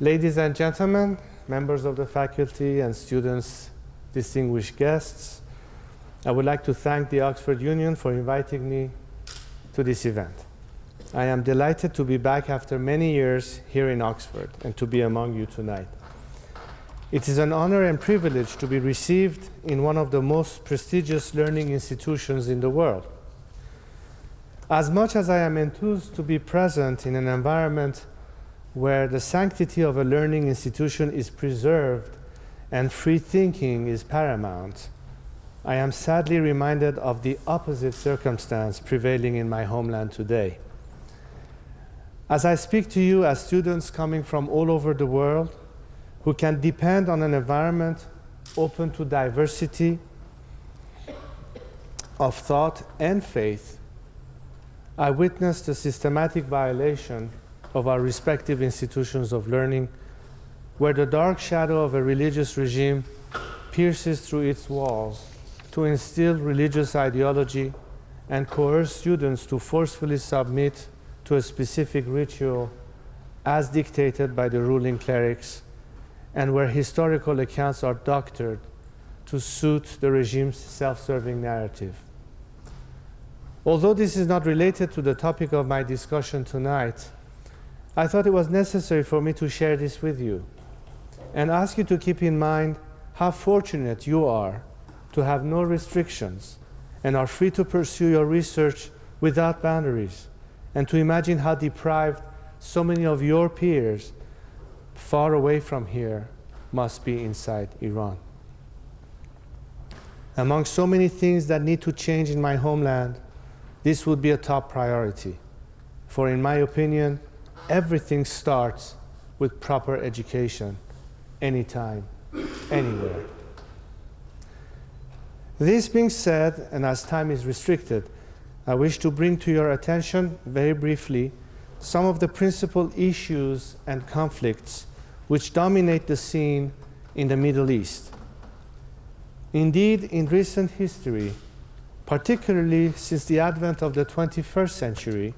Ladies and gentlemen, members of the faculty and students, distinguished guests, I would like to thank the Oxford Union for inviting me to this event. I am delighted to be back after many years here in Oxford and to be among you tonight. It is an honor and privilege to be received in one of the most prestigious learning institutions in the world. As much as I am enthused to be present in an environment where the sanctity of a learning institution is preserved and free thinking is paramount, I am sadly reminded of the opposite circumstance prevailing in my homeland today. As I speak to you as students coming from all over the world who can depend on an environment open to diversity of thought and faith, I witnessed a systematic violation of our respective institutions of learning, where the dark shadow of a religious regime pierces through its walls to instill religious ideology and coerce students to forcefully submit to a specific ritual as dictated by the ruling clerics, and where historical accounts are doctored to suit the regime's self-serving narrative. Although this is not related to the topic of my discussion tonight, I thought it was necessary for me to share this with you and ask you to keep in mind how fortunate you are to have no restrictions and are free to pursue your research without boundaries, and to imagine how deprived so many of your peers far away from here must be inside Iran. Among so many things that need to change in my homeland, this would be a top priority. For in my opinion, everything starts with proper education, anytime, anywhere. This being said, and as time is restricted, I wish to bring to your attention very briefly some of the principal issues and conflicts which dominate the scene in the Middle East. Indeed, in recent history, particularly since the advent of the 21st century,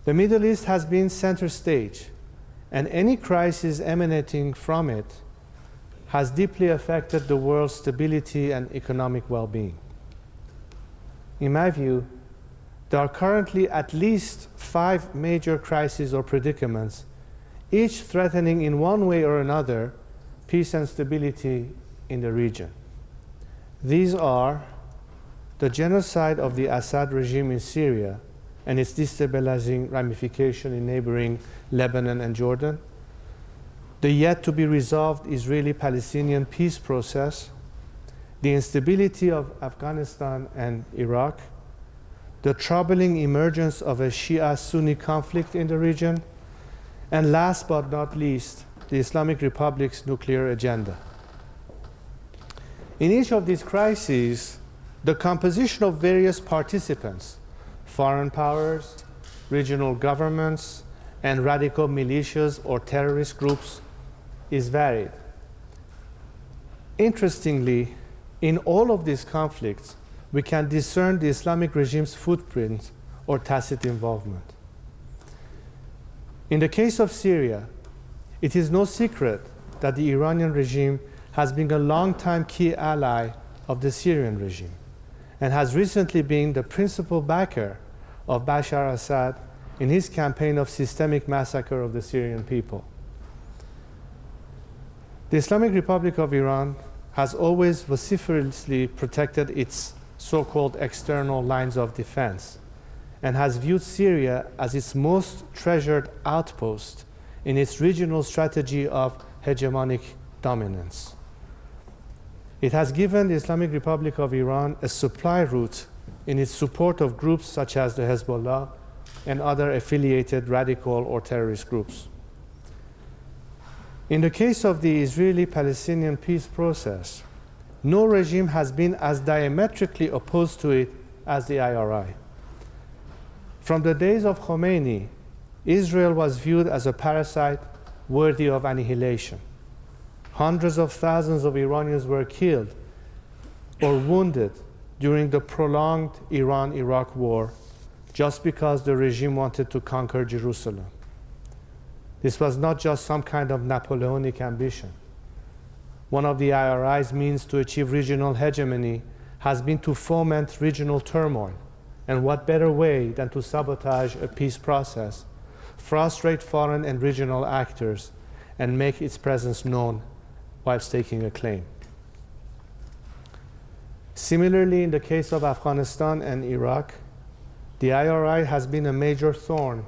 the Middle East has been center stage, and any crisis emanating from it has deeply affected the world's stability and economic well-being. In my view, there are currently at least 5 major crises or predicaments, each threatening in one way or another peace and stability in the region. These are the genocide of the Assad regime in Syria and its destabilizing ramification in neighboring Lebanon and Jordan, the yet-to-be-resolved Israeli-Palestinian peace process, the instability of Afghanistan and Iraq, the troubling emergence of a Shia-Sunni conflict in the region, and last but not least, the Islamic Republic's nuclear agenda. In each of these crises, the composition of various participants, foreign powers, regional governments, and radical militias or terrorist groups is varied. Interestingly, in all of these conflicts, we can discern the Islamic regime's footprint or tacit involvement. In the case of Syria, it is no secret that the Iranian regime has been a long-time key ally of the Syrian regime and has recently been the principal backer of Bashar al-Assad in his campaign of systemic massacre of the Syrian people. The Islamic Republic of Iran has always vociferously protected its so-called external lines of defense and has viewed Syria as its most treasured outpost in its regional strategy of hegemonic dominance. It has given the Islamic Republic of Iran a supply route in its support of groups such as the Hezbollah and other affiliated radical or terrorist groups. In the case of the Israeli-Palestinian peace process, no regime has been as diametrically opposed to it as the IRI. From the days of Khomeini, Israel was viewed as a parasite worthy of annihilation. Hundreds of thousands of Iranians were killed or wounded during the prolonged Iran-Iraq war just because the regime wanted to conquer Jerusalem. This was not just some kind of Napoleonic ambition. One of the IRI's means to achieve regional hegemony has been to foment regional turmoil. And what better way than to sabotage a peace process, frustrate foreign and regional actors, and make its presence known while staking a claim. Similarly, in the case of Afghanistan and Iraq, the IRI has been a major thorn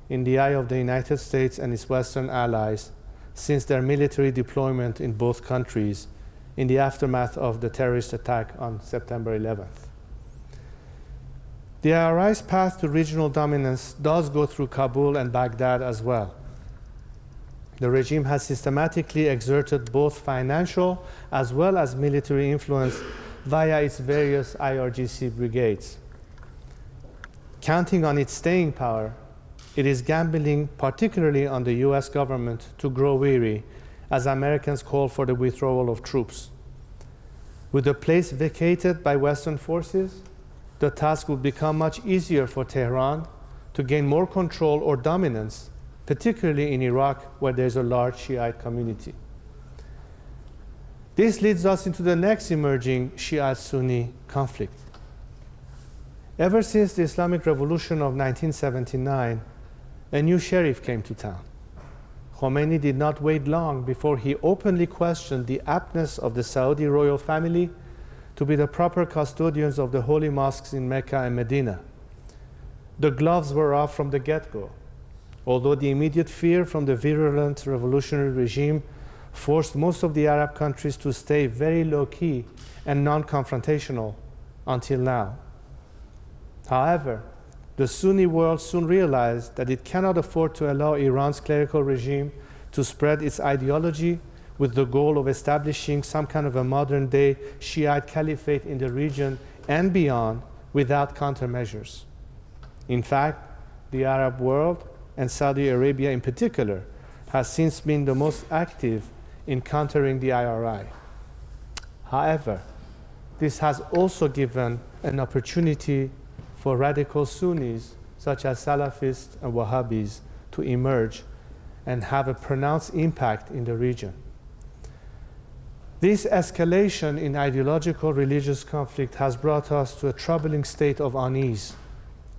in the eye of the United States and its Western allies since their military deployment in both countries in the aftermath of the terrorist attack on September 11th. The IRI's path to regional dominance does go through Kabul and Baghdad as well. The regime has systematically exerted both financial as well as military influence via its various IRGC brigades. Counting on its staying power, it is gambling particularly on the US government to grow weary as Americans call for the withdrawal of troops. With the place vacated by Western forces, the task would become much easier for Tehran to gain more control or dominance, particularly in Iraq, where there's a large Shiite community. This leads us into the next emerging Shiite-Sunni conflict. Ever since the Islamic Revolution of 1979, a new sheriff came to town. Khomeini did not wait long before he openly questioned the aptness of the Saudi royal family to be the proper custodians of the holy mosques in Mecca and Medina. The gloves were off from the get-go, although the immediate fear from the virulent revolutionary regime forced most of the Arab countries to stay very low-key and non-confrontational until now. However, the Sunni world soon realized that it cannot afford to allow Iran's clerical regime to spread its ideology with the goal of establishing some kind of a modern-day Shiite caliphate in the region and beyond without countermeasures. In fact, the Arab world, and Saudi Arabia in particular, has since been the most active in countering the IRI. However, this has also given an opportunity for radical Sunnis, such as Salafists and Wahhabis, to emerge and have a pronounced impact in the region. This escalation in ideological religious conflict has brought us to a troubling state of unease,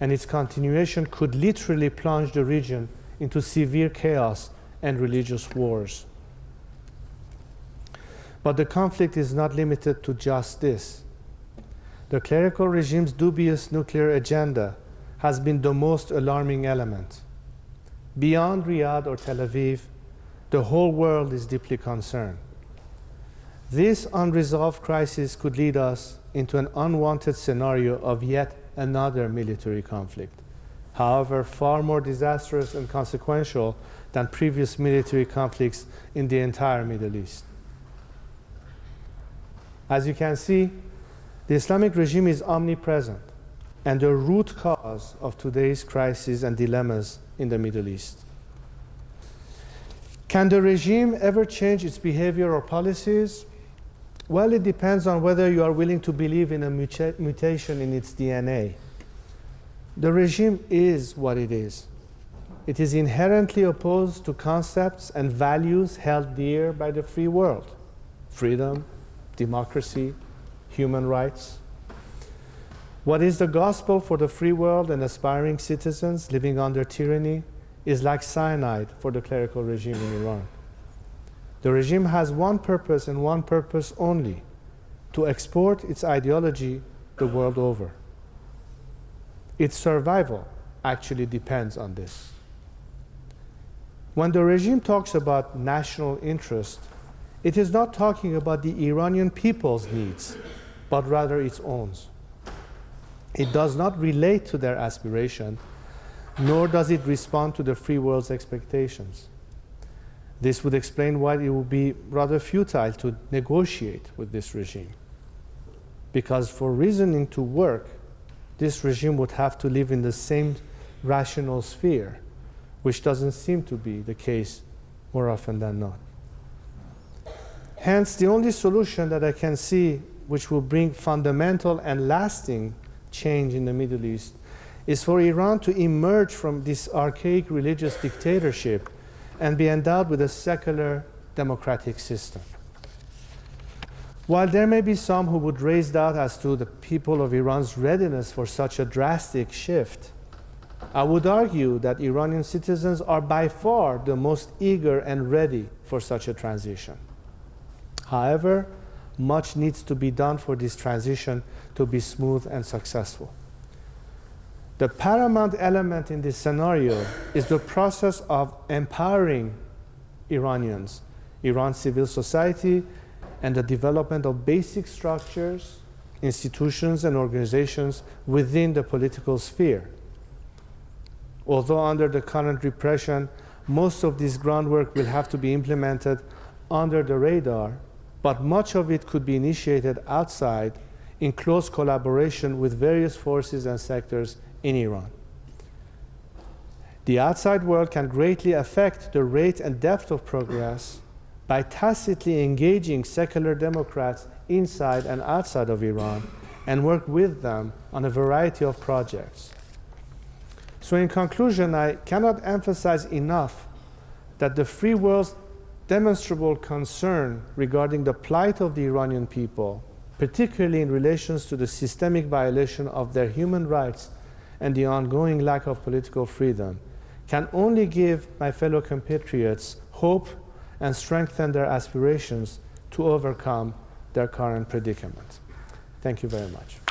and its continuation could literally plunge the region into severe chaos and religious wars. But the conflict is not limited to just this. The clerical regime's dubious nuclear agenda has been the most alarming element. Beyond Riyadh or Tel Aviv, the whole world is deeply concerned. This unresolved crisis could lead us into an unwanted scenario of yet another military conflict, however far more disastrous and consequential than previous military conflicts in the entire Middle East. As you can see, the Islamic regime is omnipresent and the root cause of today's crises and dilemmas in the Middle East. Can the regime ever change its behavior or policies? Well, it depends on whether you are willing to believe in a mutation in its DNA. The regime is what it is. It is inherently opposed to concepts and values held dear by the free world: freedom, democracy, human rights. What is the gospel for the free world and aspiring citizens living under tyranny is like cyanide for the clerical regime in Iran. The regime has one purpose and one purpose only: to export its ideology the world over. Its survival actually depends on this. When the regime talks about national interest, it is not talking about the Iranian people's needs, but rather its own. It does not relate to their aspiration, nor does it respond to the free world's expectations. This would explain why it would be rather futile to negotiate with this regime. Because for reasoning to work, this regime would have to live in the same rational sphere, which doesn't seem to be the case more often than not. Hence, the only solution that I can see which will bring fundamental and lasting change in the Middle East is for Iran to emerge from this archaic religious dictatorship and be endowed with a secular democratic system. While there may be some who would raise doubt as to the people of Iran's readiness for such a drastic shift, I would argue that Iranian citizens are by far the most eager and ready for such a transition. However, much needs to be done for this transition to be smooth and successful. The paramount element in this scenario is the process of empowering Iranians, Iran's civil society, and the development of basic structures, institutions, and organizations within the political sphere. Although under the current repression, most of this groundwork will have to be implemented under the radar, but much of it could be initiated outside in close collaboration with various forces and sectors in Iran. The outside world can greatly affect the rate and depth of progress by tacitly engaging secular democrats inside and outside of Iran and work with them on a variety of projects. So in conclusion, I cannot emphasize enough that the free world's demonstrable concern regarding the plight of the Iranian people, particularly in relation to the systemic violation of their human rights and the ongoing lack of political freedom, can only give my fellow compatriots hope and strengthen their aspirations to overcome their current predicament. Thank you very much.